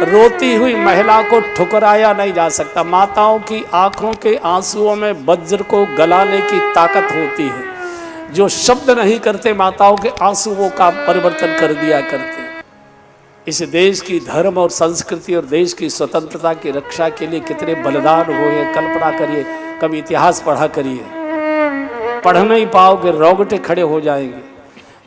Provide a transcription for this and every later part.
रोती हुई महिला को ठुकराया नहीं जा सकता। माताओं की आंखों के आंसुओं में वज्र को गलाने की ताकत होती है। जो शब्द नहीं करते, माताओं के आंसुओं का परिवर्तन कर दिया करते। इस देश की धर्म और संस्कृति और देश की स्वतंत्रता की रक्षा के लिए कितने बलिदान हुए हैं, कल्पना करिए। कभी इतिहास पढ़ा करिए, पढ़ नहीं पाओगे, रोंगटे खड़े हो जाएंगे।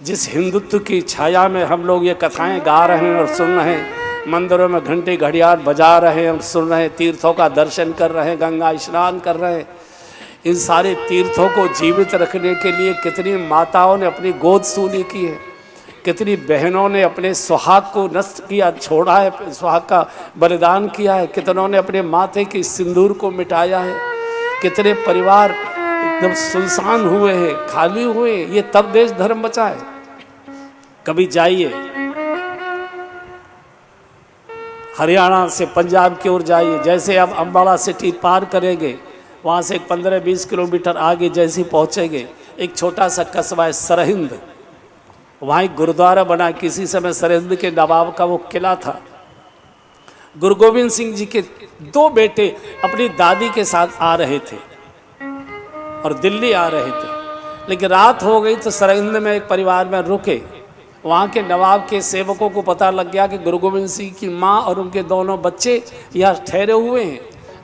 जिस हिंदुत्व की छाया में हम लोग ये कथाएं गा रहे हैं और सुन रहे हैं, मंदिरों में घंटे घड़ियाल बजा रहे हैं और सुन रहे हैं, तीर्थों का दर्शन कर रहे हैं, गंगा स्नान कर रहे हैं, इन सारे तीर्थों को जीवित रखने के लिए कितनी माताओं ने अपनी गोद सूली की है, कितनी बहनों ने अपने सुहाग को नष्ट किया, छोड़ा है, सुहाग का बलिदान किया है, कितनों ने अपने माथे की सिंदूर को मिटाया है, कितने परिवार एकदम सुनसान हुए हैं, खाली हुए। ये तब देश धर्म बचा है। कभी जाइए हरियाणा से पंजाब की ओर जाइए, जैसे आप अम्बाला सिटी पार करेंगे, वहाँ से 15-20 किलोमीटर आगे जैसे पहुँचेंगे, एक छोटा सा कस्बा है सरहिंद। वहाँ एक गुरुद्वारा बना, किसी समय सरहिंद के नवाब का वो किला था। गुरु गोविंद सिंह जी के 2 बेटे अपनी दादी के साथ आ रहे थे और दिल्ली आ रहे थे, लेकिन रात हो गई तो सरहिंद में एक परिवार में रुके। वहाँ के नवाब के सेवकों को पता लग गया कि गुरु गोविंद सिंह की माँ और उनके दोनों बच्चे यहाँ ठहरे हुए हैं।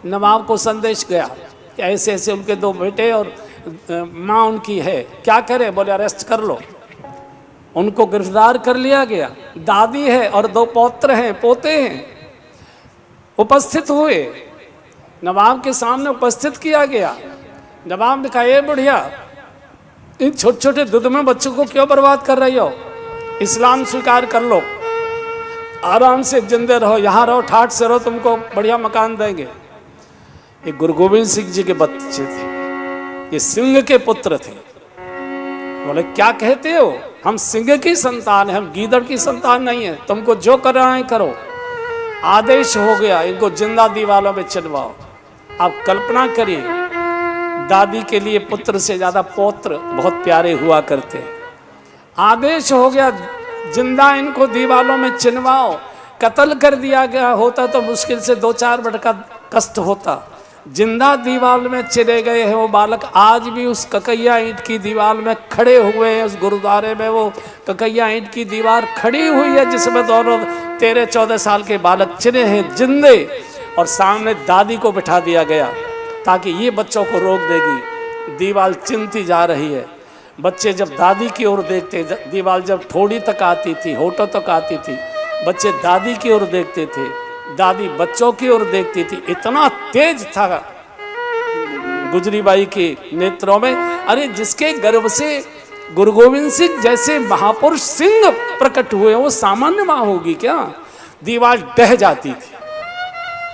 नवाब को संदेश गया कि ऐसे ऐसे उनके 2 बेटे और माँ उनकी है, क्या करें? बोले अरेस्ट कर लो। उनको गिरफ्तार कर लिया गया। दादी है और 2 पौत्र हैं, पोते हैं। उपस्थित हुए, नवाब के सामने उपस्थित किया गया। नवाब ने कहा, ये बढ़िया, इन छोटे छोटे दूध में बच्चों को क्यों बर्बाद कर रही हो? इस्लाम स्वीकार कर लो, आराम से जिंदे रहो, यहाँ रहो, ठाठ से रहो, तुमको बढ़िया मकान देंगे। ये गुरु गोविंद सिंह जी के बच्चे थे, ये सिंह के पुत्र थे। बोले क्या कहते हो? हम सिंह की संतान है, हम गीदड़ की संतान नहीं है, तुमको जो करना है करो। आदेश हो गया, इनको जिंदा दीवालों में चिनवाओ। आप कल्पना करिए, दादी के लिए पुत्र से ज्यादा पौत्र बहुत प्यारे हुआ करते हैं। आदेश हो गया, जिंदा इनको दीवालों में चिनवाओ। कत्ल कर दिया गया होता तो मुश्किल से 2-4 मिनट का कष्ट होता। जिंदा दीवार में चिरे गए हैं वो बालक, आज भी उस ककैया ईंट की दीवार में खड़े हुए हैं। उस गुरुद्वारे में वो ककैया ईंट की दीवार खड़ी हुई है जिसमें दोनों 13-14 साल के बालक चिने हैं जिंदे, और सामने दादी को बिठा दिया गया ताकि ये बच्चों को रोक देगी। दीवार चिनती जा रही है। बच्चे जब दादी की ओर देखते, दीवार जब ठोड़ी तक आती थी, होठों तक आती थी, बच्चे दादी की ओर देखते थे, दादी बच्चों की ओर देखती थी। इतना तेज था गुजरीबाई के नेत्रों में। अरे जिसके गर्भ से गुरु गोविंद सिंह जैसे महापुरुष सिंह प्रकट हुए, वो सामान्य माँ होगी क्या? दीवार ढह जाती थी,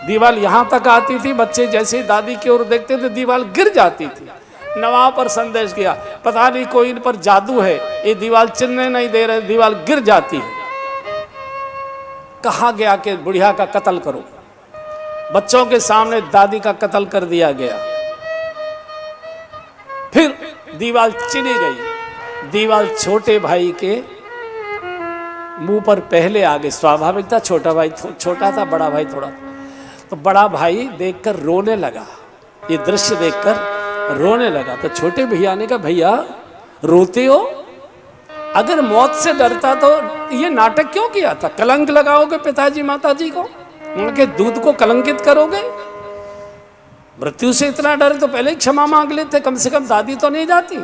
दीवार यहाँ तक आती थी, बच्चे जैसे दादी की ओर देखते थे दीवार गिर जाती थी। नवाब पर संदेश गया, पता नहीं कोई इन पर जादू है, ये दीवार चिनने नहीं दे रहे, दीवार गिर जाती है। कहा गया कि बुढ़िया का कत्ल करो। बच्चों के सामने दादी का कत्ल कर दिया गया। फिर दीवार चिनी गई। दीवार छोटे भाई के मुंह पर पहले आ गई। स्वाभाविक था, छोटा भाई छोटा था, बड़ा भाई थोड़ा। तो बड़ा भाई देखकर रोने लगा, ये दृश्य देखकर रोने लगा। तो छोटे भैया ने कहा, भैया रोते हो? अगर मौत से डरता तो ये नाटक क्यों किया था? कलंक लगाओगे पिताजी माताजी को, उनके दूध को कलंकित करोगे? मृत्यु से इतना डर तो पहले ही क्षमा मांग लेते, कम से कम दादी तो नहीं जाती।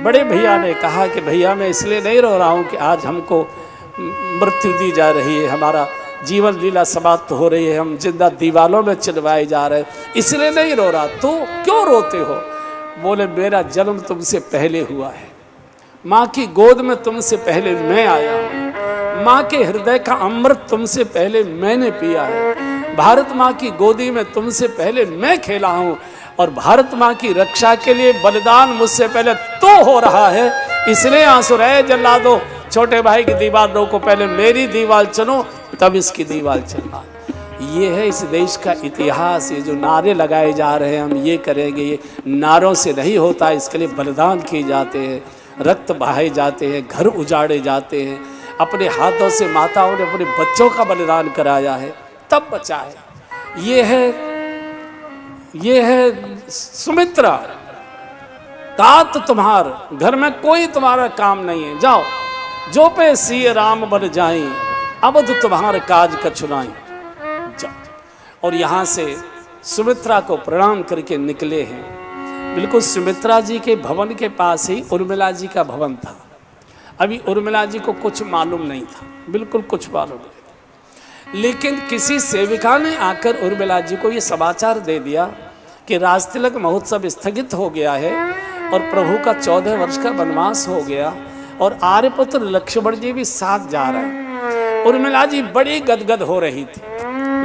बड़े भैया ने कहा कि भैया मैं इसलिए नहीं रो रहा हूँ कि आज हमको मृत्यु दी जा रही है, हमारा जीवन लीला समाप्त हो रही है, हम जिंदा दीवालों में चिनवाए जा रहे हैं, इसलिए नहीं रो रहा। तो क्यों रोते हो? बोले मेरा जन्म तुमसे पहले हुआ है, माँ की गोद में तुमसे पहले मैं आया हूँ, माँ के हृदय का अमृत तुमसे पहले मैंने पिया है, भारत माँ की गोदी में तुमसे पहले मैं खेला हूँ, और भारत माँ की रक्षा के लिए बलिदान मुझसे पहले तो हो रहा है, इसलिए आंसू रहे जल्लादो, छोटे भाई की दीवार रोको, पहले मेरी दीवार चुनो तब इसकी दीवार चलना। ये है इस देश का इतिहास। ये जो नारे लगाए जा रहे हैं हम ये करेंगे, ये नारों से नहीं होता, इसके लिए बलिदान किए जाते हैं, रक्त बहाए जाते हैं, घर उजाड़े जाते हैं। अपने हाथों से माताओं ने अपने बच्चों का बलिदान कराया है, तब बचा है। ये है सुमित्रा। तात तुम्हार घर में कोई तुम्हारा काम नहीं है, जाओ जो पे सिय राम बन जाई, अब तो तुम्हारे काज कछुनाई, जाओ। और यहाँ से सुमित्रा को प्रणाम करके निकले हैं। बिल्कुल सुमित्रा जी के भवन के पास ही उर्मिला जी का भवन था। अभी उर्मिला जी को कुछ मालूम नहीं था, बिल्कुल कुछ मालूम नहीं था। लेकिन किसी सेविका ने आकर उर्मिला जी को ये समाचार दे दिया कि राजतिलक महोत्सव स्थगित हो गया है और प्रभु का 14 वर्ष का वनवास हो गया और आर्यपुत्र लक्ष्मण जी भी साथ जा रहे हैं। उर्मिला जी बड़ी गदगद हो रही थी।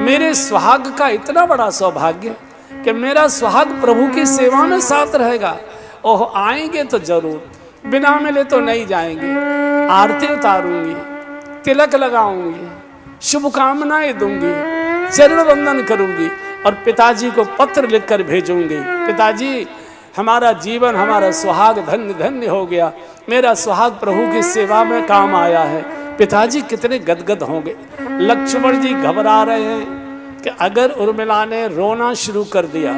मेरे सुहाग का इतना बड़ा सौभाग्य कि मेरा सुहाग प्रभु की सेवा में साथ रहेगा। ओह, आएंगे तो जरूर, बिना मिले तो नहीं जाएंगे। आरती उतारूंगी, तिलक लगाऊंगी, शुभकामनाएं दूंगी, चरण वंदन करूंगी और पिताजी को पत्र लिखकर भेजूंगी, पिताजी हमारा जीवन, हमारा सुहाग धन्य धन्य हो गया, मेरा सुहाग प्रभु की सेवा में काम आया है। पिताजी कितने गदगद होंगे। लक्ष्मण जी घबरा रहे हैं कि अगर उर्मिला ने रोना शुरू कर दिया,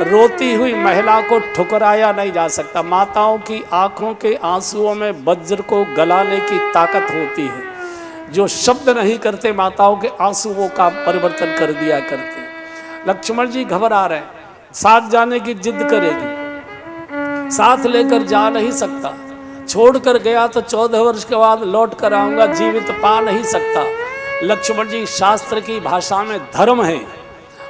रोती हुई महिला को ठुकराया नहीं जा सकता। माताओं की आंखों के आंसुओं में वज्र को गलाने की ताकत होती है। जो शब्द नहीं करते माताओं के आंसुओं का परिवर्तन कर दिया करते। लक्ष्मण जी घबरा रहे, साथ जाने की जिद करेगी, साथ लेकर जा नहीं सकता, छोड़कर गया तो 14 वर्ष के बाद लौट कर आऊंगा, जीवित पा नहीं सकता। लक्ष्मण जी शास्त्र की भाषा में धर्म है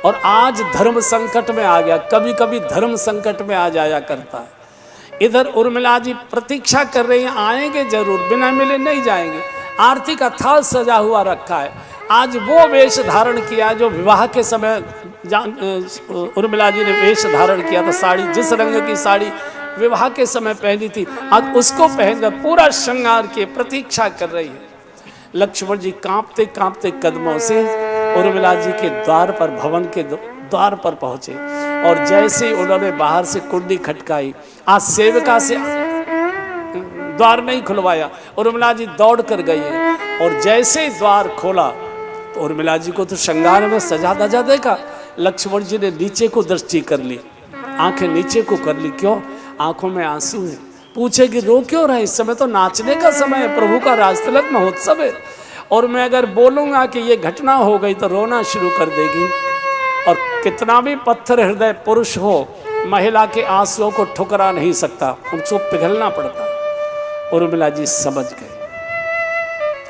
और आज धर्म संकट में आ गया, कभी कभी धर्म संकट में आ जाया करता है। इधर उर्मिला जी प्रतीक्षा कर रही हैं, आएंगे जरूर, बिना मिले नहीं जाएंगे। आरती का थाल सजा हुआ रखा है। आज वो वेश धारण किया जो विवाह के समय उर्मिला जी ने वेश धारण किया था। साड़ी, जिस रंग की साड़ी विवाह के समय पहनी थी, आज उसको पहनकर पूरा श्रृंगार के प्रतीक्षा कर रही है। लक्ष्मण जी कांपते कांपते कदमों से उर्मिला जी के द्वार पर, भवन के द्वार पर पहुंचे और जैसे ही उन्होंने बाहर से कुंडी खटकाई, आज सेविका से द्वार नहीं खुलवाया, उर्मिला जी दौड़ कर गई है और जैसे ही द्वार खोला तो उर्मिला जी को तो श्रृंगार में सजा धजा देखा। लक्ष्मण जी ने नीचे को दृष्टि कर ली, आंखें नीचे को कर ली। क्यों? आंखों में आंसू है। पूछे कि रो क्यों रहे? इस समय तो नाचने का समय है, प्रभु का राजतिलक महोत्सव है और मैं अगर बोलूँगा कि ये घटना हो गई तो रोना शुरू कर देगी। और कितना भी पत्थर हृदय पुरुष हो, महिला के आंसुओं को ठुकरा नहीं सकता, उनको पिघलना पड़ता। उर्मिला जी समझ गए,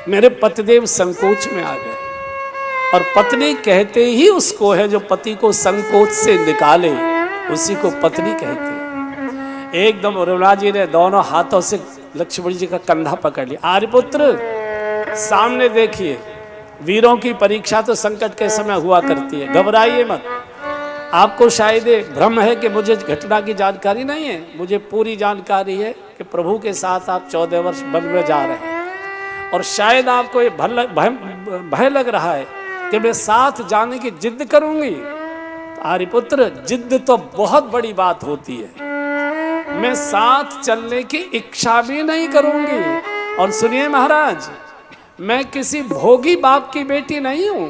मेरे पतिदेव संकोच में आ गए। और पत्नी कहते ही उसको है जो पति को संकोच से निकाले, उसी को पत्नी कहते हैं। एकदम उर्मिला जी ने दोनों हाथों से लक्ष्मण जी का कंधा पकड़ लिया। आर्यपुत्र सामने देखिए, वीरों की परीक्षा तो संकट के समय हुआ करती है, घबराइए मत। आपको शायद भ्रम है कि मुझे घटना की जानकारी नहीं है, मुझे पूरी जानकारी है कि प्रभु के साथ आप 14 वर्ष वन में जा रहे हैं और शायद आपको ये भय लग रहा है कि मैं साथ जाने की जिद करूंगी। तो आर्यपुत्र, जिद तो बहुत बड़ी बात होती है, मैं साथ चलने की इच्छा भी नहीं करूंगी। और सुनिए महाराज, मैं किसी भोगी बाप की बेटी नहीं हूं,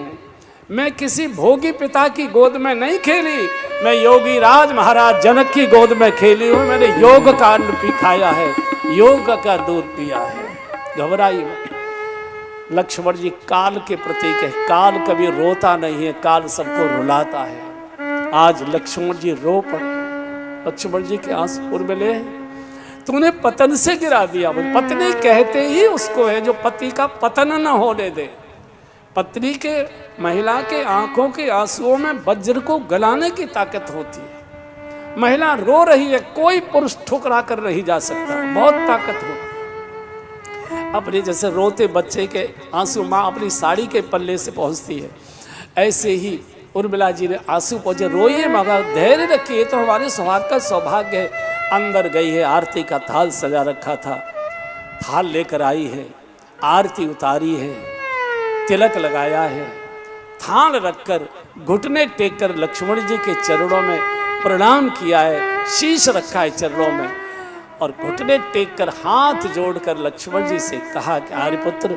मैं किसी भोगी पिता की गोद में नहीं खेली, मैं योगी राज महाराज जनक की गोद में खेली हूं। मैंने योग का अन्न पी खाया है, योग का दूध पिया है। घबराइए मत। लक्ष्मण जी काल के प्रतीक है, काल कभी रोता नहीं है, काल सबको रुलाता है। आज लक्ष्मण जी रो पड़े। लक्ष्मण जी के आंसू उर्मिले, तूने पतन से गिरा दिया। पत्नी कहते ही उसको है जो पति का पतन न होने दे। पत्नी के, महिला के आंखों के आंसुओं में वज्र को गलाने की ताकत होती है। महिला रो रही है, कोई पुरुष ठुकरा कर नहीं जा सकता, बहुत ताकत होती है। अपने जैसे रोते बच्चे के आंसू माँ अपनी साड़ी के पल्ले से पहुँचती है, ऐसे ही उर्मिला जी ने आंसू पहुँचे। रोइए मगर धैर्य रखिए, तो हमारे सुहाग का सौभाग्य है। अंदर गई है, आरती का थाल सजा रखा था, थाल लेकर आई है, आरती उतारी है, तिलक लगाया है, थाल रखकर घुटने टेक कर लक्ष्मण जी के चरणों में प्रणाम किया है, शीश रखा है चरणों में और घुटने टेक कर हाथ जोड़कर लक्ष्मण जी से कहा कि आर्यपुत्र,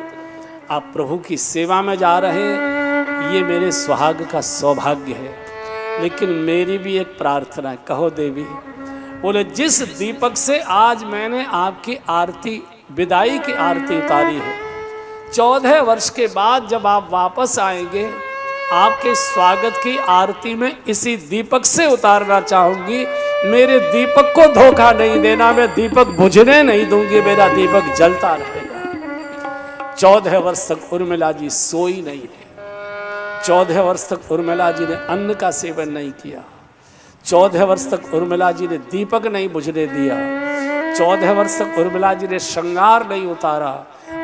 आप प्रभु की सेवा में जा रहे हैं, ये मेरे सुहाग का सौभाग्य है। लेकिन मेरी भी एक प्रार्थना है, कहो देवी। बोले जिस दीपक से आज मैंने आपकी आरती, विदाई की आरती उतारी है, 14 वर्ष के बाद जब आप वापस आएंगे, आपके स्वागत की आरती में इसी दीपक से उतारना चाहूंगी। मेरे दीपक को धोखा नहीं देना, मैं दीपक बुझने नहीं दूंगी, मेरा दीपक जलता रहेगा। 14 वर्ष तक उर्मिला जी सोई नहीं है। 14 वर्ष तक उर्मिला जी ने अन्न का सेवन नहीं किया। 14 वर्ष तक उर्मिला जी ने दीपक नहीं बुझने दिया। 14 वर्ष तक उर्मिला जी ने श्रृंगार नहीं उतारा।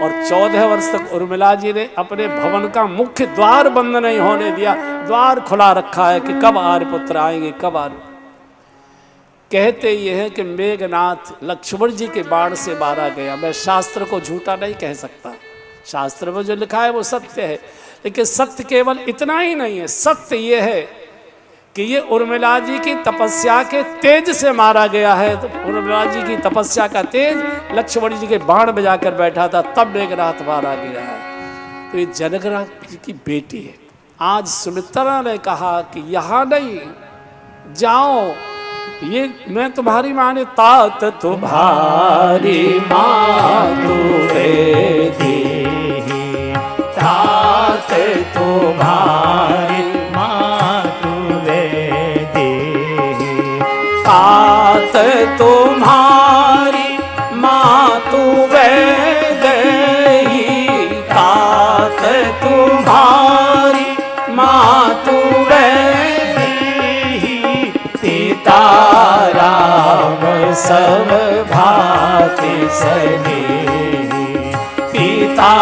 और 14 वर्ष तक उर्मिला जी ने अपने भवन का मुख्य द्वार बंद नहीं होने दिया। द्वार खुला रखा है कि कब आर्यपुत्र आएंगे, कब आर्य। कहते ये हैं कि मेघनाथ लक्ष्मण जी के बाण से मारा गया। मैं शास्त्र को झूठा नहीं कह सकता, शास्त्र में जो लिखा है वो सत्य है। लेकिन सत्य केवल इतना ही नहीं है, सत्य ये है कि ये उर्मिला जी की तपस्या के तेज से मारा गया है। तो उर्मिला जी की तपस्या का तेज लक्ष्मण जी के बाण में जाकर बैठा था, तब मेघनाथ मारा गया है। तो ये जनकराज जी की बेटी है। आज सुमित्रा ने कहा कि यहाँ नहीं जाओ, ये मैं तुम्हारी माँ ने, तात तुम्हारी माँ तुम्हें, तात तुम्हारी माँ तुम्हें, तात तुम्हारी माँ तुम्हें दही, तात तुम्हारी माँ तुम्हें दही, सीता राम सब भांति सनेही, पिता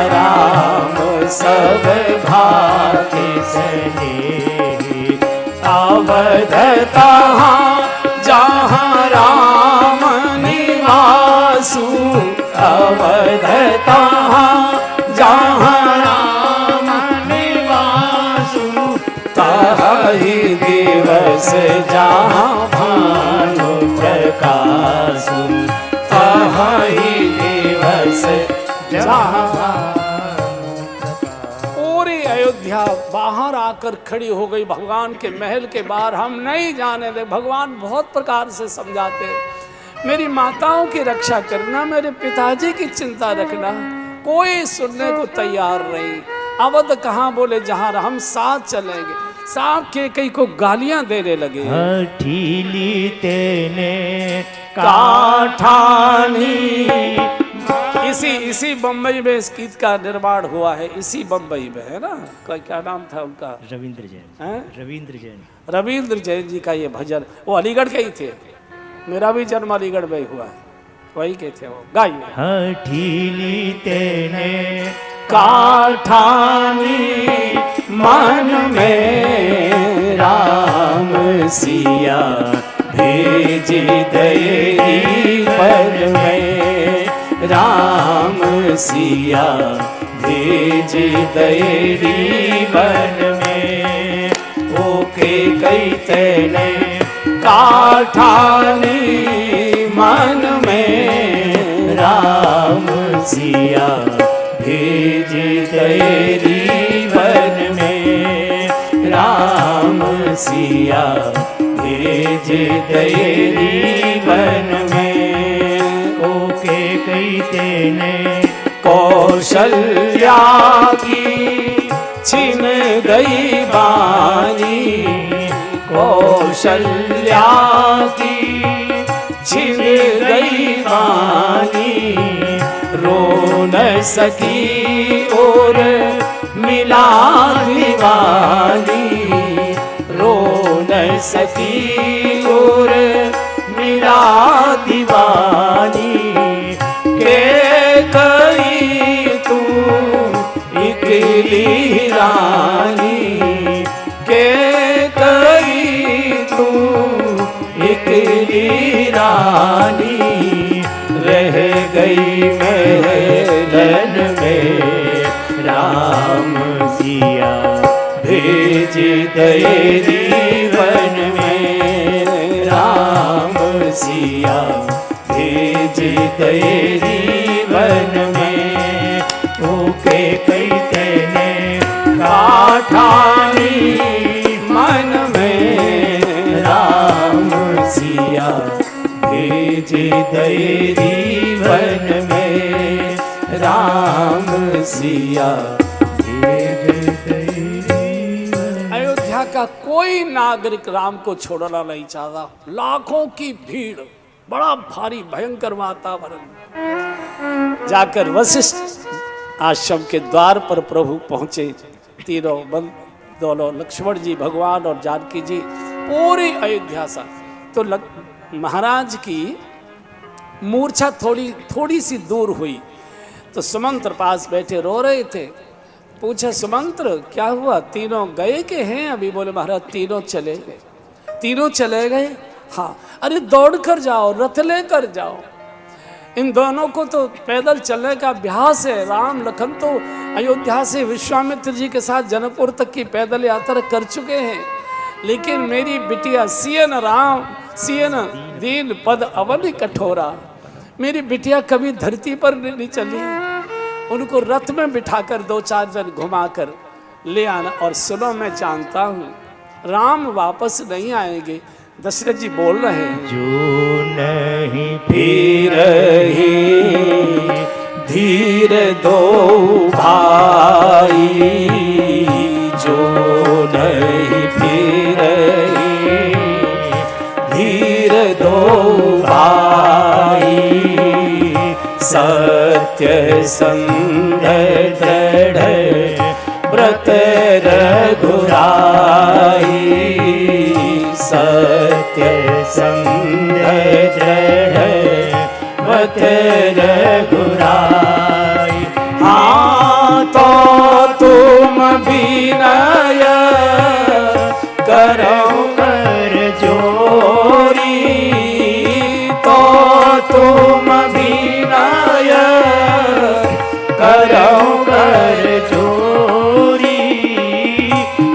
राम सब भांति सनेही, अवध तहाँ जहाँ राम निवासु, अवध तहाँ जहाँ राम निवासु, तहि दिवस जहाँ भानु प्रकाशु, तहि दिवस जहाँ। पूरी अयोध्या बाहर आकर खड़ी हो गई भगवान के महल के बाहर। हम नहीं जाने दे, भगवान बहुत प्रकार से समझाते हैं। मेरी माताओं की रक्षा करना, मेरे पिताजी की चिंता रखना। कोई सुनने को तैयार नहीं। अवध कहाँ, बोले जहाँ हम साथ चलेंगे। साथ के कई को गालियां देने लगे। हठीली तेने काठानी। इसी बम्बई में इस गीत का निर्माण हुआ है, इसी बम्बई में है ना। क्या नाम था उनका? रविंद्र जैन। रविंद्र जैन, रविंद्र जैन जी का ये भजन, वो अलीगढ़ के ही थे। मेरा भी जन्म अलीगढ़ में हुआ है, वही के थे वो। गाइए। हठीली तेने काठानी मन में राम सिया भेज दई पर में, राम सिया भेज दई बन में। ओके कई तेने काठानी मन में राम सिया भेज तेरी बन में, राम सिया भेज तेरी बन में। ओके कई तेने कौशल्या की छिन गई बानी, कौशल्या की छिन गई बानी। रो न सकी और मिला दीवानी, रो न सकी और मिला दीवानी। के कई तू इकली रानी, के कई तू इकली रानी। रह गई महलन में राम सिया भेज तेरी वन में, राम सिया भेज तेरी वन में। ओके कई तेने काठानी मन में राम सिया भेज दई वन में राम सिया। भेज दई अयोध्या का कोई नागरिक राम को छोड़ना नहीं चाहता। लाखों की भीड़, बड़ा भारी भयंकर वातावरण। जाकर वशिष्ठ आश्रम के द्वार पर प्रभु पहुंचे। दोनों लक्ष्मण जी भगवान और जानकी जी पूरी अयोध्या से। तो महाराज की मूर्छा थोड़ी सी दूर हुई तो सुमंत्र पास बैठे रो रहे थे। पूछा सुमंत्र क्या हुआ, तीनों गए के हैं? अभी बोले महाराज तीनों चले गए। तीनों चले गए? हाँ। अरे दौड़ कर जाओ, रथ लेकर जाओ। इन दोनों को तो पैदल चलने का अभ्यास है। राम लखन तो अयोध्या से विश्वामित्र जी के साथ जनकपुर तक की पैदल यात्रा कर चुके हैं, लेकिन मेरी बिटिया सियन दीन पद अवनि कठोरा, मेरी बिटिया कभी धरती पर नहीं चली। उनको रथ में बिठाकर 2-4 दिन घुमाकर ले आना। और सुनो, मैं जानता हूँ राम वापस नहीं आएंगे। दशरथ जी बोल रहे हैं, जो नहीं फिर ही धीर दो भाई, जो नहीं फिर ही धीर दो भाई, सत्य संध दृढ़ व्रत रघुराई, सत्य संध दृढ़ व्रत रघुराई। हाँ तो तुम विनय करो कर जोरी, तो तुम विनय करो कर जोरी,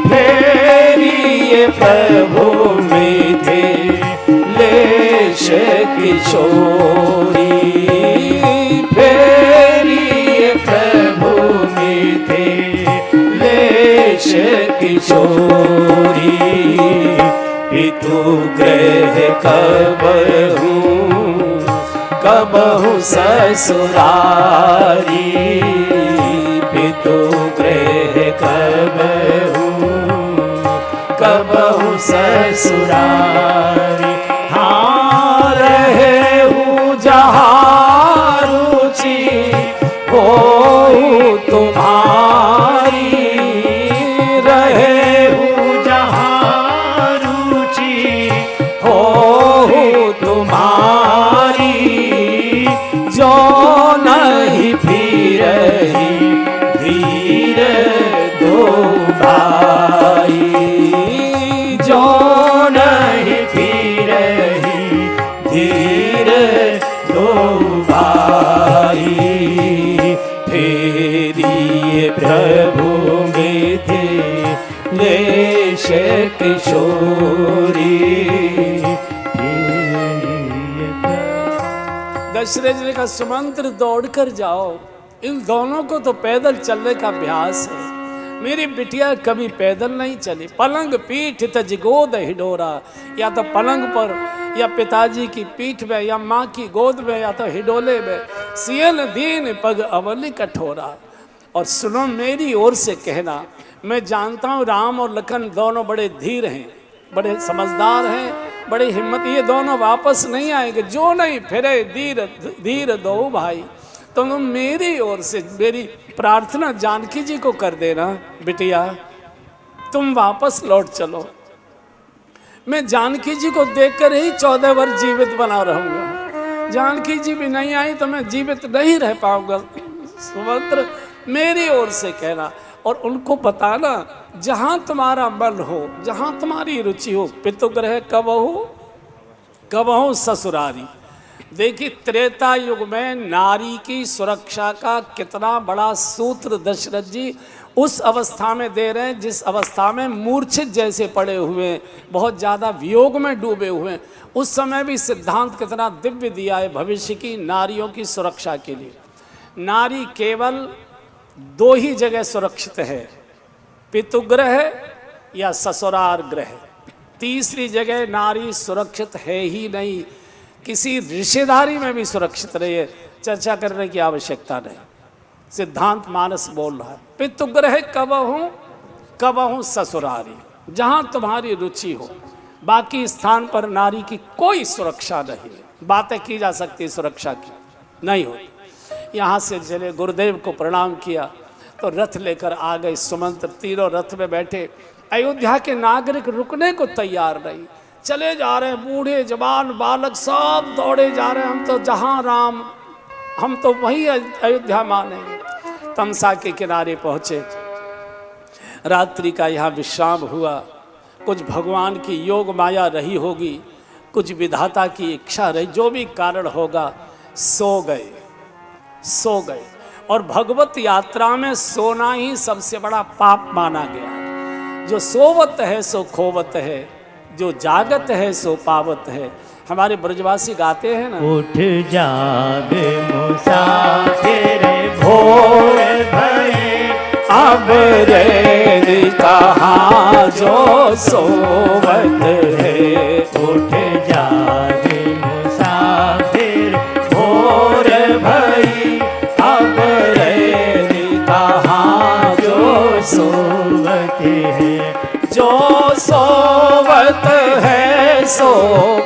फेरिए प्रभु मिथे लेश किशोरी, फेरिए प्रभु मिथे लेश किशोरी। पितु ग्रह कबहु ससुरारी, पितु ग्रह कबहु ससुरारी। हाँ रहे हूँ जहाँ रुचि हो तुम्हारी, रहे हूँ जहाँ रुचि हो तुम्हारी, जो नहीं फिर धीर दो भाई, जो नहीं फिर धीर दो भाई, फेरिए प्रभु मिथे लेश किशोरी। दशरथ जी ने कहा सुमंत्र दौड़ कर जाओ, इन दोनों को तो पैदल चलने का अभ्यास है। मेरी बिटिया कभी पैदल नहीं चली। पलंग पीठ तज गोद हिडोरा, या तो पलंग पर या पिताजी की पीठ में या माँ की गोद में या तो हिडोले में, सियन दीन पग अवनि कठोरा। और सुनो मेरी ओर से कहना, मैं जानता हूँ राम और लखन दोनों बड़े धीर हैं, बड़े समझदार हैं, बड़े हिम्मत, ये दोनों वापस नहीं आएंगे। जो नहीं फिरे धीर दो भाई। तो मेरी ओर से मेरी प्रार्थना जानकी जी को कर देना, बिटिया तुम वापस लौट चलो। मैं जानकी जी को देखकर ही 14 वर्ष जीवित बना रहूंगा। जानकी जी भी नहीं आई तो मैं जीवित नहीं रह पाऊंगा। सुमंत्र मेरी ओर से कहना और उनको बताना, जहां तुम्हारा मन हो, जहां तुम्हारी रुचि हो, पितुग्रह कबहु ससुरारी। देखिए त्रेता युग में नारी की सुरक्षा का कितना बड़ा सूत्र दशरथ जी उस अवस्था में दे रहे हैं जिस अवस्था में मूर्छित जैसे पड़े हुए, बहुत ज़्यादा वियोग में डूबे हुए। उस समय भी सिद्धांत कितना दिव्य दिया है भविष्य की नारियों की सुरक्षा के लिए। नारी केवल दो ही जगह सुरक्षित है, पितुगृह या ससुराल गृह। तीसरी जगह नारी सुरक्षित है ही नहीं, किसी रिश्तेदारी में भी सुरक्षित नहीं है। चर्चा करने की आवश्यकता नहीं, सिद्धांत मानस बोल रहा है। पितुगृह कबहू ससुरारी, जहाँ तुम्हारी रुचि हो, बाकी स्थान पर नारी की कोई सुरक्षा नहीं है। बातें की जा सकती सुरक्षा की नहीं होती। यहाँ से चले, गुरुदेव को प्रणाम किया तो रथ लेकर आ गए सुमंत्र, तीनों रथ में बैठे। अयोध्या के नागरिक रुकने को तैयार नहीं, चले जा रहे हैं, बूढ़े जवान बालक सब दौड़े जा रहे हैं। हम तो जहाँ राम, हम तो वही अयोध्या मानेंगे। तमसा के किनारे पहुँचे, रात्रि का यहाँ विश्राम हुआ। कुछ भगवान की योग माया रही होगी, कुछ विधाता की इच्छा रही, जो भी कारण होगा, सो गए। और भगवत यात्रा में सोना ही सबसे बड़ा पाप माना गया है। जो सोवत है सो खोवत है, जो जागत है सो पावत है। हमारे ब्रजवासी गाते हैं ना, उठ जाग मुसाफिर भोर भये, अब रे कहाँ जो सोवत है। उठ जाग मुसाफिर भोर भई, अब रे कहाँ जो सोवत है। जो सोवत है सो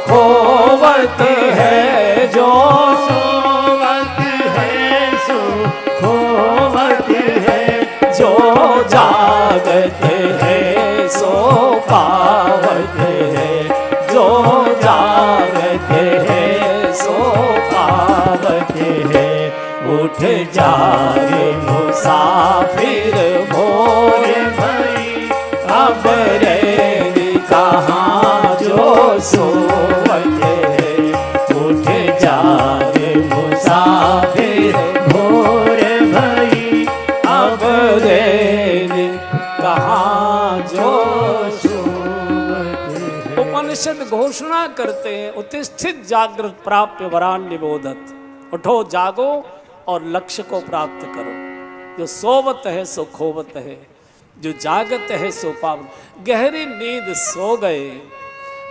खोवत है, जो सोवत है सो खोवत है। जो जागत है सो पावत है, जो जागत है सो पावत है। उठ जाग मुसाफिर भोर भई, अब रे कहाँ जो सोवत है। उठ जाग मुसाफिर भोर भई, अब रे कहाँ जो सोवत है। उपनिषद घोषणा करते हैं, उत्तिष्ठित जागृत प्राप्य वरान निबोधत। उठो, जागो और लक्ष्य को प्राप्त करो। जो सोवत है सो खोवत है, जो जागत है सो पावत। गहरी नींद सो गए।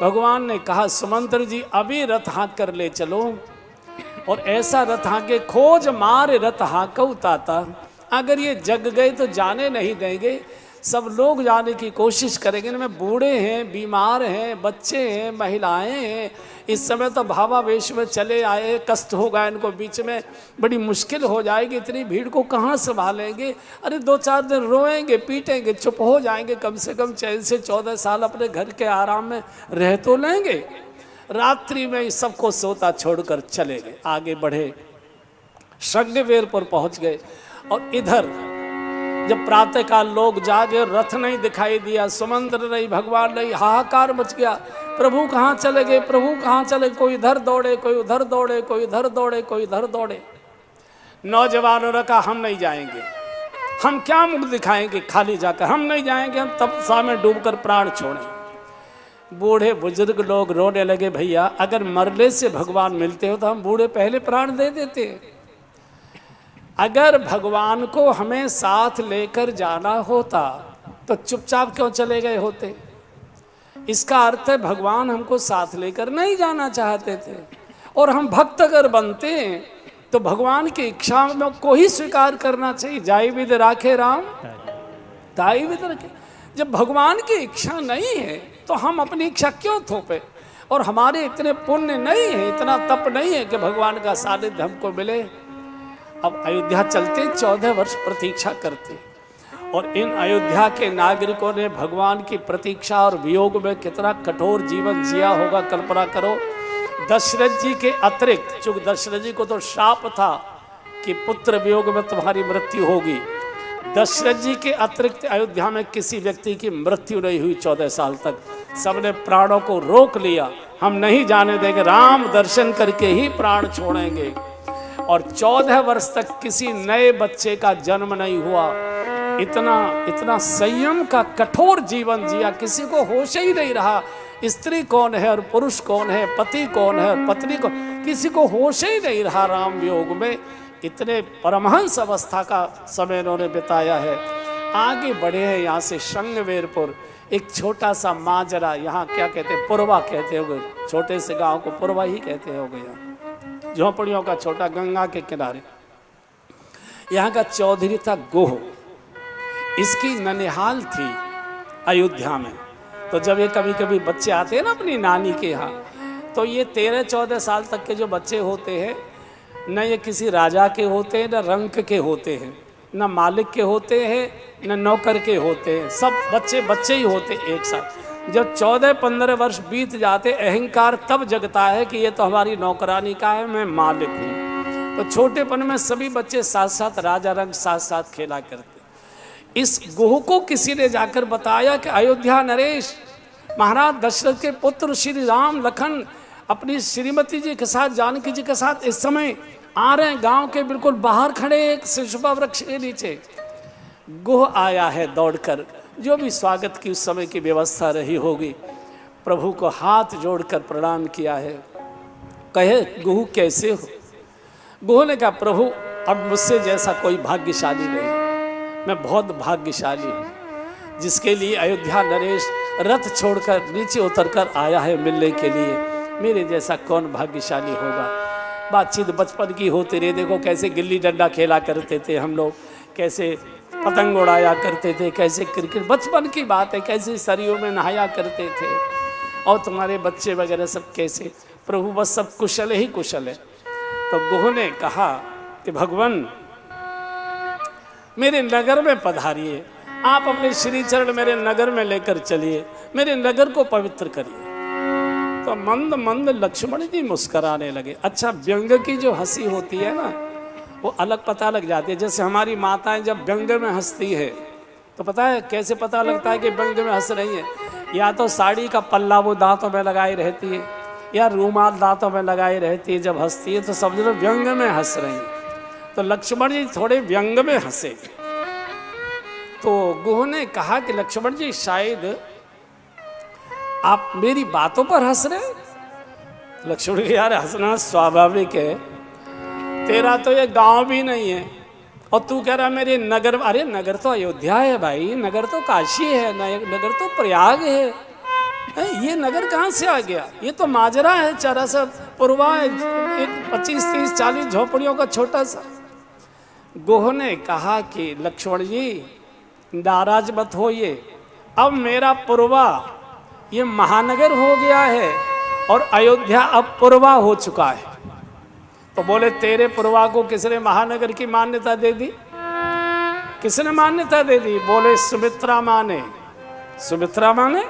भगवान ने कहा, सुमंत्र जी अभी रथ हाँक कर ले चलो, और ऐसा रथ हाँके, खोज मार रथ हाँकऊ ताता। अगर ये जग गए तो जाने नहीं देंगे, सब लोग जाने की कोशिश करेंगे। इनमें बूढ़े हैं, बीमार हैं, बच्चे हैं, महिलाएं हैं। इस समय तो भावावेश में चले आए, कष्ट होगा इनको, बीच में बड़ी मुश्किल हो जाएगी। इतनी भीड़ को कहाँ संभालेंगे? अरे 2-4 दिन रोएंगे, पीटेंगे, चुप हो जाएंगे, कम से कम चैन से 14 साल अपने घर के आराम में रह तो लेंगे। रात्रि में सबको सोता छोड़कर चले गए, आगे बढ़े, श्रृंगवेरपुर पहुँच गए। और इधर जब प्रातःकाल लोग जागे, रथ नहीं दिखाई दिया, सुमंत्र नहीं, भगवान नहीं, हाहाकार मच गया। प्रभु कहाँ चले गए, प्रभु कहाँ चले? कोई इधर दौड़े, कोई उधर दौड़े, कोई इधर दौड़े, कोई इधर दौड़े। नौजवानों ने कहा, हम नहीं जाएंगे, हम क्या मुख दिखाएंगे खाली जाकर, हम नहीं जाएंगे, हम तपस्या में डूबकर प्राण छोड़ें। बूढ़े बुजुर्ग लोग रोने लगे, भैया अगर मरने से भगवान मिलते हो तो हम बूढ़े पहले प्राण दे देते। अगर भगवान को हमें साथ लेकर जाना होता तो चुपचाप क्यों चले गए होते? इसका अर्थ है भगवान हमको साथ लेकर नहीं जाना चाहते थे। और हम भक्त अगर बनते हैं तो भगवान की इच्छा को ही स्वीकार करना चाहिए। जाई विद राखे राम ताई विद रखे। जब भगवान की इच्छा नहीं है तो हम अपनी इच्छा क्यों थोपे? और हमारे इतने पुण्य नहीं है, इतना तप नहीं है कि भगवान का सानिध्य हमको मिले। अब अयोध्या चलते 14 वर्ष प्रतीक्षा करते, और इन अयोध्या के नागरिकों ने भगवान की प्रतीक्षा और वियोग में कितना कठोर जीवन जिया होगा, कल्पना करो। दशरथ जी के अतिरिक्त, चूंकि दशरथ जी को तो शाप था कि पुत्र वियोग में तुम्हारी मृत्यु होगी, दशरथ जी के अतिरिक्त अयोध्या में किसी व्यक्ति की मृत्यु नहीं हुई 14 साल तक। सबने प्राणों को रोक लिया, हम नहीं जाने देंगे, राम दर्शन करके ही प्राण छोड़ेंगे। और 14 वर्ष तक किसी नए बच्चे का जन्म नहीं हुआ। इतना संयम का कठोर जीवन जिया, किसी को होश ही नहीं रहा स्त्री कौन है और पुरुष कौन है, पति कौन है और पत्नी कौन, किसी को होश ही नहीं रहा राम वियोग में। इतने परमहंस अवस्था का समय इन्होंने बिताया है। आगे बढ़े हैं यहाँ से श्रृंगवेरपुर, एक छोटा सा माजरा, यहाँ क्या कहते हैं, पुरवा कहते होगे, छोटे से गांव को पुरवा ही कहते होगे। यहाँ झोपड़ियों का छोटा, गंगा के किनारे। यहाँ का चौधरी था गोह, इसकी ननिहाल थी अयोध्या में। तो जब ये कभी कभी बच्चे आते हैं ना अपनी नानी के यहाँ, तो ये 13-14 साल तक के जो बच्चे होते हैं, न ये किसी राजा के होते हैं, न रंक के होते हैं, न मालिक के होते हैं, न नौकर के होते हैं, सब बच्चे बच्चे ही होते एक साथ। जब 14-15 वर्ष बीत जाते, अहंकार तब जगता है कि ये तो हमारी नौकरानी का है, मैं मालिक हूँ। तो छोटेपन में सभी बच्चे साथ साथ राजा रंग साथ साथ खेला करते। इस गोह को किसी ने जाकर बताया कि अयोध्या नरेश, महाराज दशरथ के पुत्र श्री राम लखन अपनी श्रीमती जी के साथ, जानकी जी के साथ इस समय आ रहे हैं, गांव के बिल्कुल बाहर खड़े एक शिशुपा वृक्ष के नीचे। गोह आया है दौड़कर, जो भी स्वागत की उस समय की व्यवस्था रही होगी, प्रभु को हाथ जोड़कर प्रणाम किया है। कहे गोह कैसे हो? गोह ने कहा प्रभु अब मुझसे जैसा कोई भाग्यशाली नहीं, मैं बहुत भाग्यशाली हूँ, जिसके लिए अयोध्या नरेश रथ छोड़कर नीचे उतरकर आया है मिलने के लिए। मेरे जैसा कौन भाग्यशाली होगा। बातचीत बचपन की होती रही, देखो कैसे गिल्ली डंडा खेला करते थे हम लोग, कैसे पतंग उड़ाया करते थे, कैसे क्रिकेट, बचपन की बात है, कैसे सरयू में नहाया करते थे, और तुम्हारे बच्चे वगैरह सब कैसे। प्रभु बस सब कुशल ही कुशल है। तो गोह ने कहा कि भगवान मेरे नगर में पधारिए, आप अपने श्री चरण मेरे नगर में लेकर चलिए, मेरे नगर को पवित्र करिए। तो मंद मंद लक्ष्मण जी मुस्कराने लगे। अच्छा, व्यंग की जो हंसी होती है ना, वो अलग पता लग जाती है। जैसे हमारी माताएं जब व्यंग में हंसती है, तो पता है कैसे पता लगता है कि व्यंग में हंस रही है? या तो साड़ी का पल्ला वो दांतों में लगाई रहती है, या रूमाल दांतों में लगाई रहती है, जब हंसती है तो समझ लो व्यंग में हंस रही है। तो लक्ष्मण जी थोड़े व्यंग में हंसे। तो गोह ने कहा कि लक्ष्मण जी शायद आप मेरी बातों पर हंस रहे हैं। लक्ष्मण जी यार हंसना स्वाभाविक है, तेरा तो ये गांव भी नहीं है और तू कह रहा मेरे नगर। अरे नगर तो अयोध्या है भाई, नगर तो काशी है, नगर तो प्रयाग है। ये नगर कहाँ से आ गया? ये तो माजरा है, चारा सा पुरवा है, एक 25-30-40 झोपड़ियों का छोटा सा। गोह ने कहा कि लक्ष्मण जी नाराज मत होइए, अब मेरा पुरवा ये महानगर हो गया है और अयोध्या अब पुरवा हो चुका है। तो बोले तेरे पुरवा को किसने महानगर की मान्यता दे दी? किसने मान्यता दे दी? बोले सुमित्रा माँ ने। सुमित्रा माँ ने?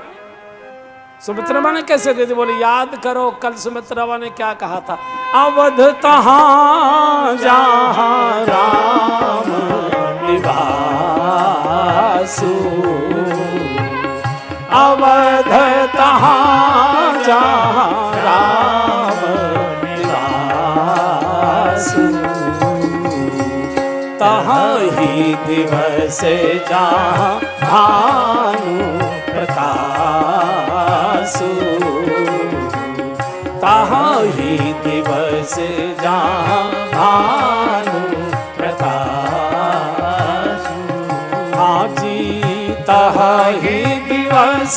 सुमित्रा माँ ने कैसे दे दी? बोले याद करो कल सुमित्रा माँ ने क्या कहा था, अवध तहाँ जहाँ राम निवासु, अवध तहाँ जहाँ राम निवासु, तहाँ ही दिवस जहाँ भानु प्रकाशु, तहाँ ही दिवस जहाँ भानु प्रकाशु, आजी तहाँ ही दिवस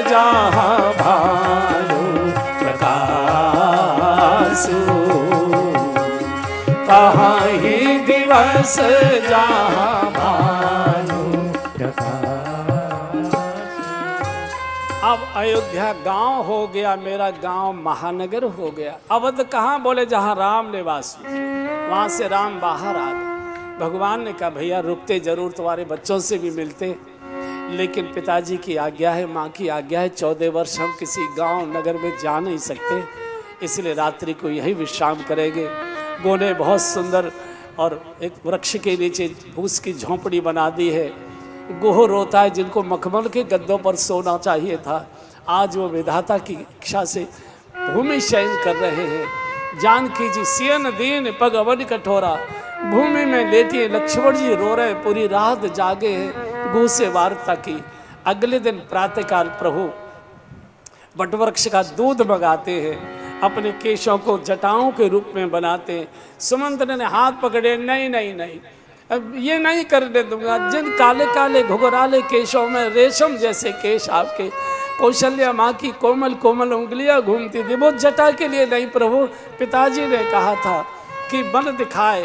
जहाँ भानु प्रकाशु, तहाँ ही दिवस जहाँ भानु प्रकाशु। अब अयोध्या गांव हो गया, मेरा गांव महानगर हो गया। अवध कहाँ? बोले जहाँ राम निवास हुए, वहाँ से राम बाहर आ गए। भगवान ने कहा भैया रुकते जरूर, तुम्हारे बच्चों से भी मिलते, लेकिन पिताजी की आज्ञा है, माँ की आज्ञा है, 14 वर्ष हम किसी गांव नगर में जा नहीं सकते, इसलिए रात्रि को यही विश्राम करेंगे। गोने बहुत सुंदर और एक वृक्ष के नीचे फूस की झोंपड़ी बना दी है। गोह रोता है, जिनको मखमल के गद्दों पर सोना चाहिए था, आज वो विधाता की इच्छा से भूमि शयन कर रहे हैं। जानकी जी सियन दीन पग अवन कठोरा, भूमि में लेटी। लक्ष्मण जी रो रहे, पूरी रात जागे हैं, गोह से वार्ता की। अगले दिन प्रातःकाल प्रभु वटवृक्ष का दूध मंगाते हैं, अपने केशों को जटाओं के रूप में बनाते हैं। सुमंत्र ने हाथ पकड़े, नहीं नहीं नहीं, अब ये नहीं करने दूंगा। जिन काले काले घुघराले केशों में रेशम जैसे केश आपके, कौशल्या माँ की कोमल कोमल उंगलियां घूमती थी, वो जटा के लिए नहीं प्रभु। पिताजी ने कहा था कि बन दिखाए,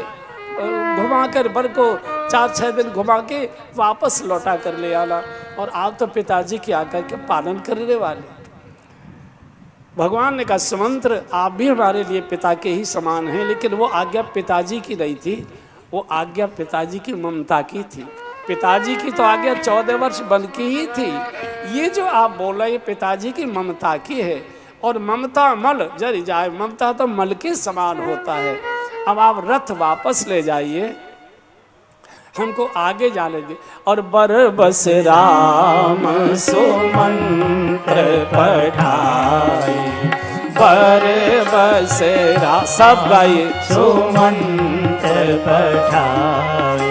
घुमा कर बर को 4-6 दिन घुमा के वापस लौटा कर ले आना। और आप तो पिताजी की आज्ञा के पालन करने वाले। भगवान ने कहा सुमंत्र आप भी हमारे लिए पिता के ही समान हैं, लेकिन वो आज्ञा पिताजी की नहीं थी, वो आज्ञा पिताजी की ममता की थी। पिताजी की तो आज्ञा 14 वर्ष बन की ही थी। ये जो आप बोल रहे, ये पिताजी की ममता की है। और ममता मल जर जाए, ममता तो मल के समान होता है। अब आप रथ वापस ले जाइए, हमको आगे जाने दे। और बर बस राम सुमंत्र पठाए, बर बस सब गाइए, सुमंत्र पठाए,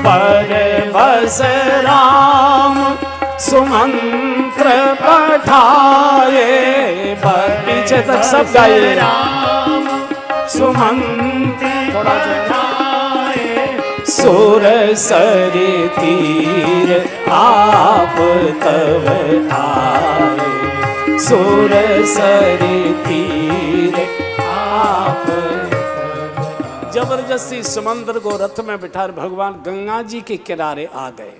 बर बस राम सुमंत्र पठाए, पीछे तक सब गाइए, राम सुमंत्र पठाए, सुर सरि तीर आप तब आए, सुर सरि तीर आप। जबरदस्ती समंदर को रथ में बिठा भगवान गंगा जी के किनारे आ गए।